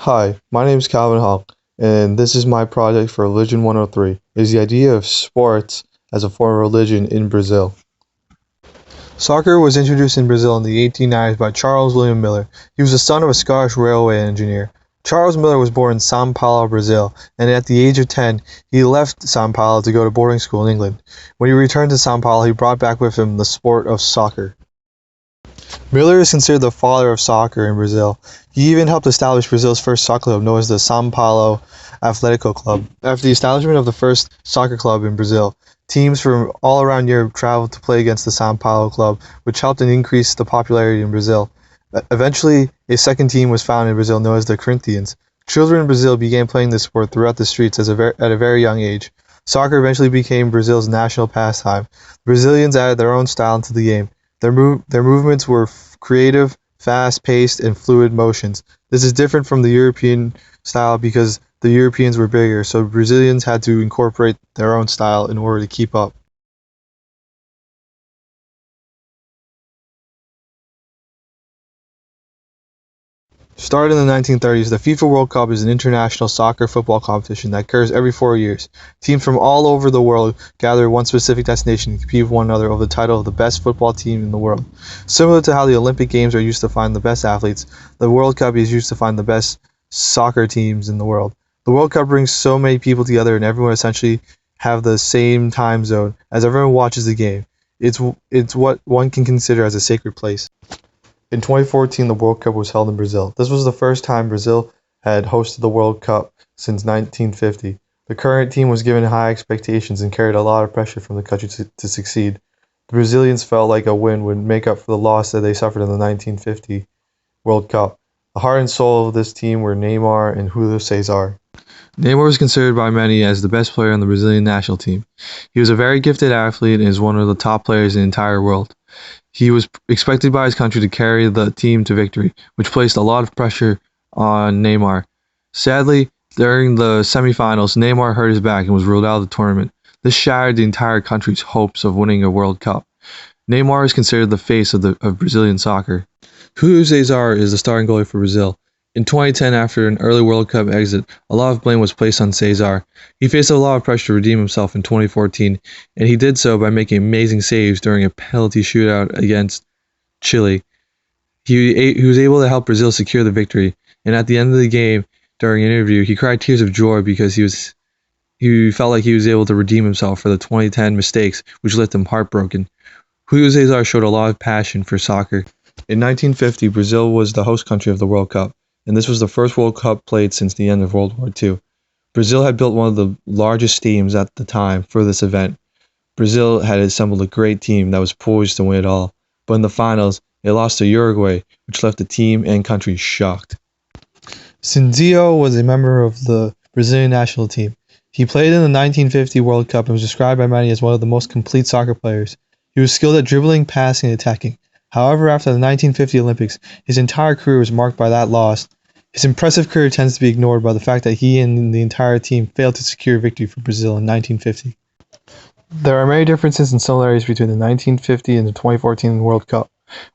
Hi, my name is Calvin Huynh, and this is my project for Religion 103. It is the idea of sports as a form of religion in Brazil. Soccer was introduced in Brazil in the 1890s by Charles William Miller. He was the son of a Scottish railway engineer. Charles Miller was born in São Paulo, Brazil, and at the age of 10, he left São Paulo to go to boarding school in England. When he returned to São Paulo, he brought back with him the sport of soccer. Miller is considered the father of soccer in Brazil. He even helped establish Brazil's first soccer club, known as the São Paulo Atlético Club. After the establishment of the first soccer club in Brazil, teams from all around Europe traveled to play against the São Paulo club, which helped increase the popularity in Brazil. Eventually, a second team was founded in Brazil known as the Corinthians. Children in Brazil began playing this sport throughout the streets at a very young age. Soccer eventually became Brazil's national pastime. Brazilians added their own style into the game. Their movements were creative, fast-paced, and fluid motions. This is different from the European style because the Europeans were bigger, so Brazilians had to incorporate their own style in order to keep up. Started in the 1930s, the FIFA World Cup is an international soccer football competition that occurs every 4 years. Teams from all over the world gather at one specific destination and compete with one another over the title of the best football team in the world. Similar to how the Olympic Games are used to find the best athletes, the World Cup is used to find the best soccer teams in the world. The World Cup brings so many people together and everyone essentially have the same time zone as everyone watches the game. It's what one can consider as a sacred place. In 2014, the World Cup was held in Brazil. This was the first time Brazil had hosted the World Cup since 1950. The current team was given high expectations and carried a lot of pressure from the country to succeed. The Brazilians felt like a win would make up for the loss that they suffered in the 1950 World Cup. The heart and soul of this team were Neymar and Julio Cesar. Neymar was considered by many as the best player on the Brazilian national team. He was a very gifted athlete and is one of the top players in the entire world. He was expected by his country to carry the team to victory, which placed a lot of pressure on Neymar. Sadly, during the semifinals, Neymar hurt his back and was ruled out of the tournament. This shattered the entire country's hopes of winning a World Cup. Neymar is considered the face of Brazilian soccer. Julio Cesar is the starting goalie for Brazil. In 2010, after an early World Cup exit, a lot of blame was placed on Cesar. He faced a lot of pressure to redeem himself in 2014, and he did so by making amazing saves during a penalty shootout against Chile. He was able to help Brazil secure the victory, and at the end of the game, during an interview, he cried tears of joy because he felt like he was able to redeem himself for the 2010 mistakes, which left him heartbroken. Julio Cesar showed a lot of passion for soccer. In 1950, Brazil was the host country of the World Cup, and this was the first World Cup played since the end of World War II. Brazil had built one of the largest stadiums at the time for this event. Brazil had assembled a great team that was poised to win it all, but in the finals, it lost to Uruguay, which left the team and country shocked. Cinzio was a member of the Brazilian national team. He played in the 1950 World Cup and was described by many as one of the most complete soccer players. He was skilled at dribbling, passing, and attacking. However, after the 1950 Olympics, his entire career was marked by that loss. His impressive career tends to be ignored by the fact that he and the entire team failed to secure victory for Brazil in 1950. There are many differences and similarities between the 1950 and the 2014 World Cup.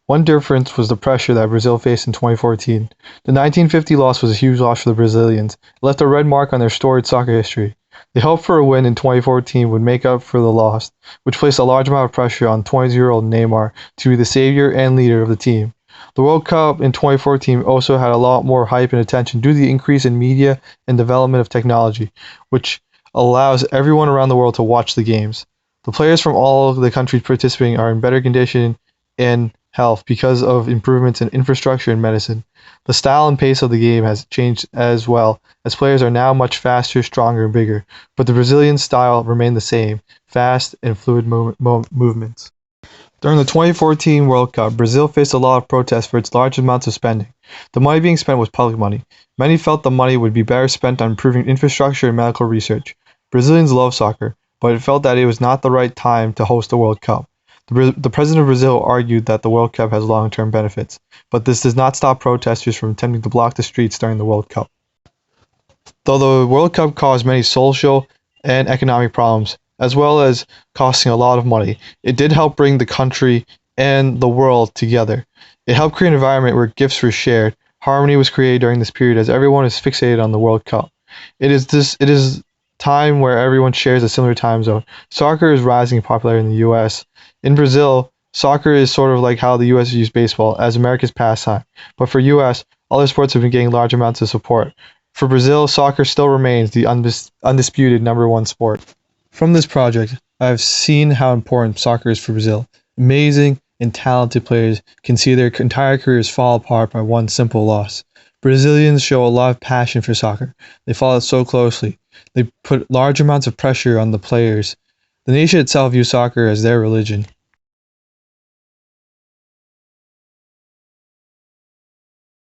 One difference was the pressure that Brazil faced in 2014. The 1950 loss was a huge loss for the Brazilians. It left a red mark on their storied soccer history. The hope for a win in 2014 would make up for the loss, which placed a large amount of pressure on 20-year-old Neymar to be the savior and leader of the team. The World Cup in 2014 also had a lot more hype and attention due to the increase in media and development of technology, which allows everyone around the world to watch the games. The players from all of the countries participating are in better condition and health because of improvements in infrastructure and medicine. The style and pace of the game has changed as well, as players are now much faster, stronger, and bigger, but the Brazilian style remained the same, fast and fluid movements. During the 2014 World Cup, Brazil faced a lot of protests for its large amounts of spending. The money being spent was public money. Many felt the money would be better spent on improving infrastructure and medical research. Brazilians love soccer, but it felt that it was not the right time to host the World Cup. The president of Brazil argued that the World Cup has long-term benefits, but this does not stop protesters from attempting to block the streets during the World Cup. Though the World Cup caused many social and economic problems, as well as costing a lot of money, it did help bring the country and the world together. It helped create an environment where gifts were shared, Harmony was created during this period as everyone is fixated on the World Cup. It is time where everyone shares a similar time zone. Soccer is rising in popularity in the US. In Brazil, soccer is sort of like how the US views baseball as America's pastime. But for US, other sports have been getting large amounts of support. For Brazil, soccer still remains the undisputed number one sport. From this project, I have seen how important soccer is for Brazil. Amazing and talented players can see their entire careers fall apart by one simple loss. Brazilians show a lot of passion for soccer. They follow it so closely. They put large amounts of pressure on the players. The nation itself views soccer as their religion.